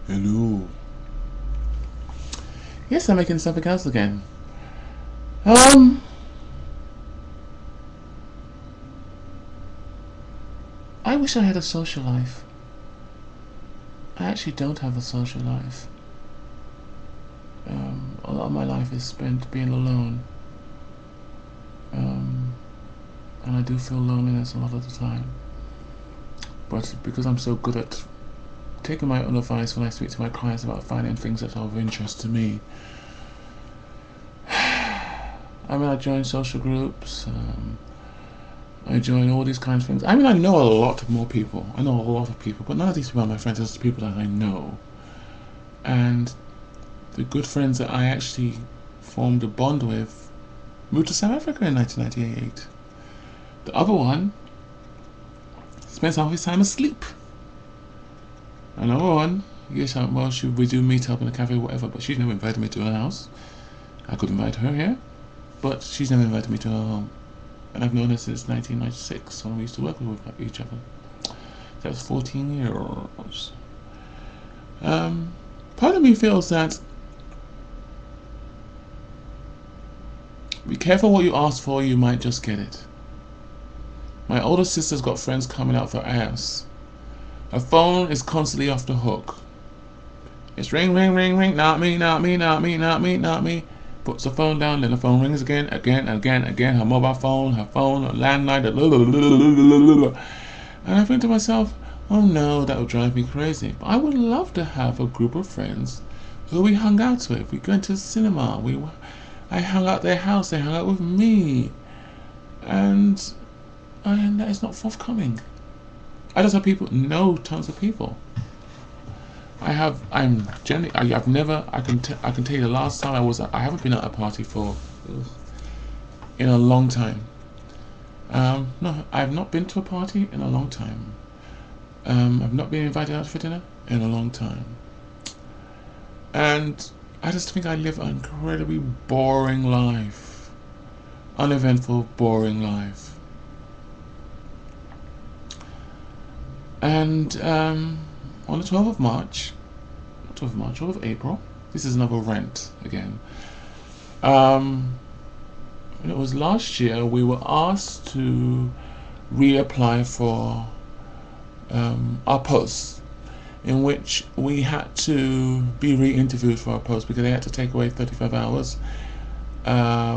Hello. Yes, I'm making something else again. I wish I had a social life. I actually don't have a social life. A lot of my life is spent being alone. Um, and I do feel loneliness a lot of the time. But because I'm so good at taking my own advice when I speak to my clients about finding things that are of interest to me, I join social groups. I join all these kinds of things. I know a lot more people. I know a lot of people, but none of these people are my friends. It's people that I know. And the good friends that I actually formed a bond with moved to South Africa in 1998. The other one spends half his time asleep. Another one, yes, well, we do meet up in a cafe or whatever, but she's never invited me to her house. I could invite her here, but she's never invited me to her home. And I've known her since 1996 when we used to work with each other. That was 14 years. Part of me feels that be careful what you ask for, you might just get it. My older sister's got friends coming out for ass. Her phone is constantly off the hook. It's ring, ring, ring, ring, not me, not me, not me, not me, not me. Puts the phone down, then the phone rings again, again, again, again. Her mobile phone, her landline, and I think to myself, oh no, that would drive me crazy. But I would love to have a group of friends who we hung out with. We went to the cinema. I hung out at their house. They hung out with me, and that is not forthcoming. I just have people, know tons of people. I've never. I can tell you the last time I haven't been at a party in a long time. No, I've not been to a party in a long time. I've not been invited out for dinner in a long time. And I just think I live an incredibly boring life. Uneventful, boring life. And on the 12th of March, 12th of April, this is another rant again. It was last year we were asked to reapply for our posts, in which we had to be re-interviewed for our post because they had to take away 35 hours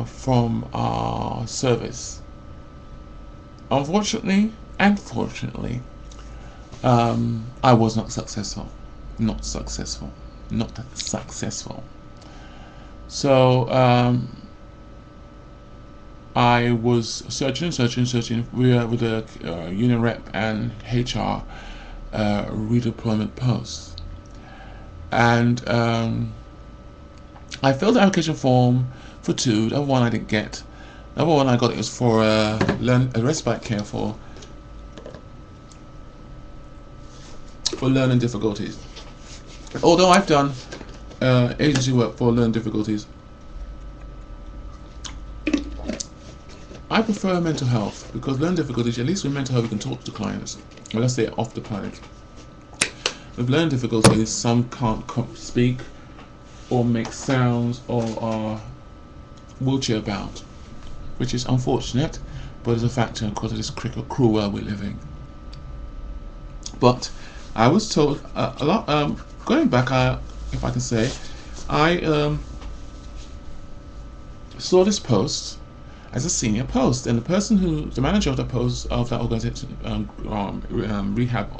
from our service. Unfortunately and fortunately, I was not successful. So I was searching with the union rep and HR redeployment posts, and I filled the application form for two. The other one I didn't get. The other one I got, it was for a respite care for learning difficulties. Although I've done agency work for learning difficulties, I prefer mental health, because learning difficulties, at least with mental health, you can talk to clients, unless they're off the planet. With learning difficulties, some can't speak or make sounds or are wheelchair bound, which is unfortunate, but is a factor because of this cruel world we're living. But I was told a lot. Going back, if I can say, I saw this post as a senior post, and the manager of the post of that organization, rehab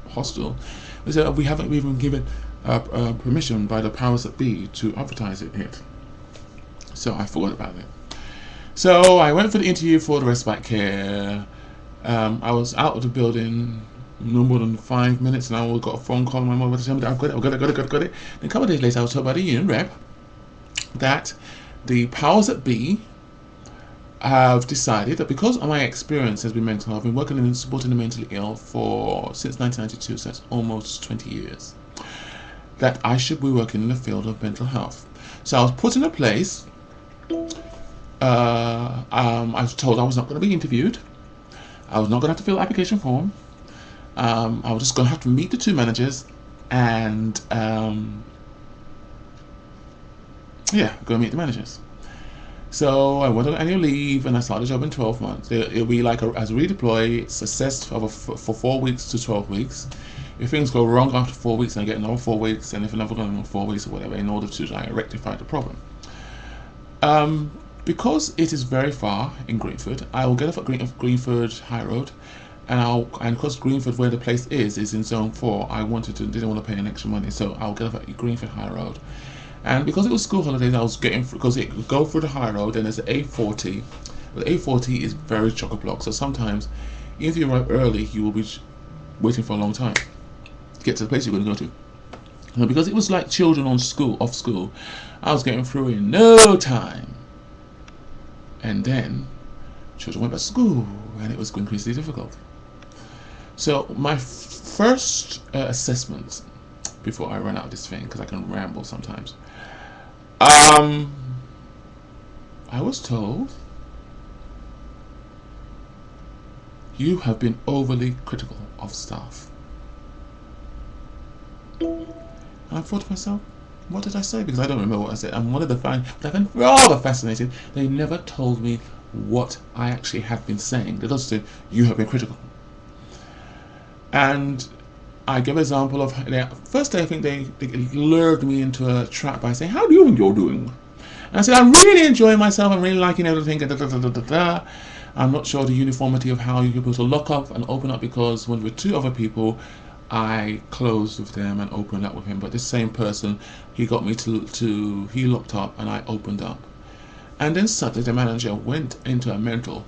hostel, said we haven't even given permission by the powers that be to advertise it yet. So I thought about it. So I went for the interview for the respite care. I was out of the building no more than 5 minutes, and I got a phone call on my mobile to tell me that I've got it. Then a couple of days later, I was told by the union rep that the powers that be have decided that because of my experience has been mental health, I've been working and supporting the mentally ill since 1992, so that's almost 20 years, that I should be working in the field of mental health. So I was put in a place. I was told I was not going to be interviewed. I was not going to have to fill the application form. I was just going to have to meet the two managers and yeah, go meet the managers. So I went on annual leave and I started a job in 12 months. It'll be like as a redeploy, it's assessed for 4 weeks to 12 weeks. If things go wrong after 4 weeks, I get another 4 weeks, and if another going on 4 weeks or whatever, in order to like, rectify the problem. Because it is very far in Greenford, I will get off at Greenford High Road, and because Greenford, where the place is in Zone 4, didn't want to pay any extra money, so I'll get off at Greenford High Road. And because it was school holidays, I was because it would go through the high road, and there's an A40. The A40 is very chock-a-block, so sometimes, if you arrive early, you will be waiting for a long time to get to the place you're going to go to. And because it was like children off school, I was getting through in no time. And then, children went back to school, and it was increasingly difficult. So my first assessment, before I run out of this thing, because I can ramble sometimes, I was told, you have been overly critical of staff. And I thought to myself, what did I say? Because I don't remember what I said. And one of the things that I found rather fascinating, they never told me what I actually had been saying. They just said, you have been critical. And I give an example of, first day I think they lured me into a trap by saying, how do you think you're doing? And I said, I'm really enjoying myself, I'm really liking everything, I'm not sure the uniformity of how you're able to lock up and open up, because when with 2 other people, I closed with them and opened up with him. But this same person, he got me he locked up and I opened up. And then suddenly the manager went into a mental.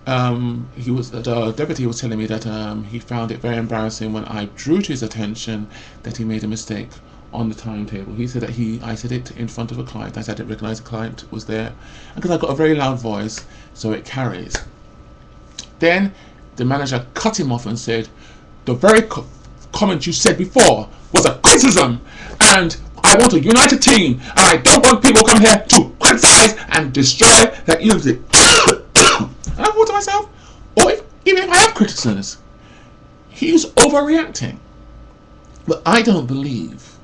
The deputy was telling me that he found it very embarrassing when I drew to his attention that he made a mistake on the timetable. He said that I said it in front of a client. I said I didn't recognize the client was there, and because I got a very loud voice, so it carries. Then the manager cut him off and said, the very comment you said before was a criticism, and I want a united team, and I don't want people come here to criticize and destroy that unity. And I thought to myself, even if I have criticisms, he's overreacting. But I don't believe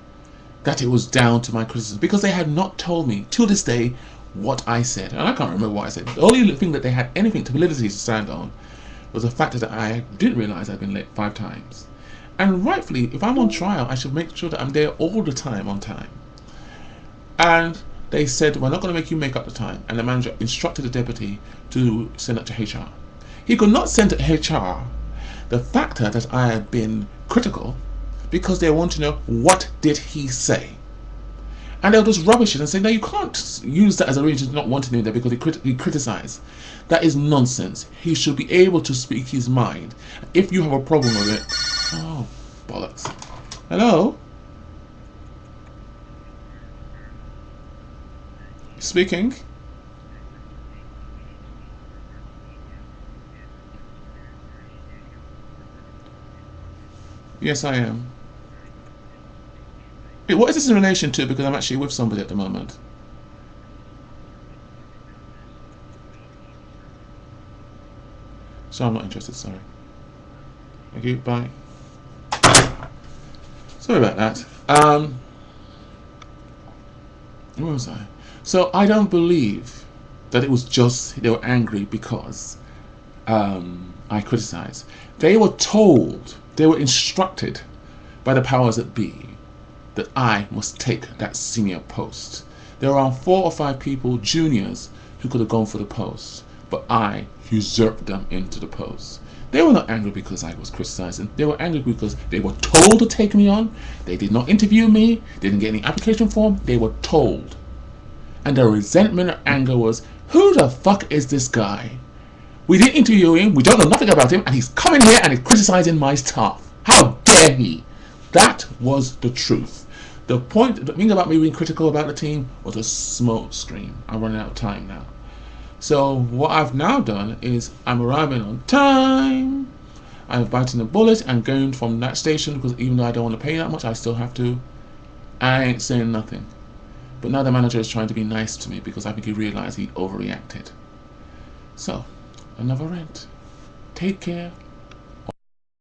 that it was down to my criticism, because they had not told me to this day what I said, and I can't remember what I said. The only thing that they had anything to validity to stand on was the fact that I didn't realize I'd been late 5 times. And rightfully, if I'm on trial, I should make sure that I'm there all the time on time. And they said, we're not going to make you make up the time. And the manager instructed the deputy to send it to HR. He could not send it to HR the factor that I had been critical, because they want to know, what did he say? And they'll just rubbish it and say, no, you can't use that as a reason to not wanting him there because he criticized. That is nonsense. He should be able to speak his mind. If you have a problem with it, oh, bollocks. Hello? Speaking? Yes, I am. What is this in relation to? Because I'm actually with somebody at the moment. So I'm not interested, sorry. Thank you, bye. Sorry about that. Where was I? So I don't believe that it was just they were angry because I criticized. They were told, they were instructed by the powers that be that I must take that senior post. There were around 4 or 5 people, juniors, who could have gone for the post, but I usurped them into the post. They were not angry because I was criticizing. They were angry because they were told to take me on. They did not interview me. They didn't get any application form. They were told. And the resentment or anger was, who the fuck is this guy? We didn't interview him. We don't know nothing about him. And he's coming here and he's criticizing my staff. How dare he? That was the truth. The thing about me being critical about the team was a smoke screen. I'm running out of time now. So what I've now done is I'm arriving on time. I'm biting the bullet and going from that station, because even though I don't want to pay that much, I still have to. I ain't saying nothing. But now the manager is trying to be nice to me because I think he realized he overreacted. So, another rant. Take care.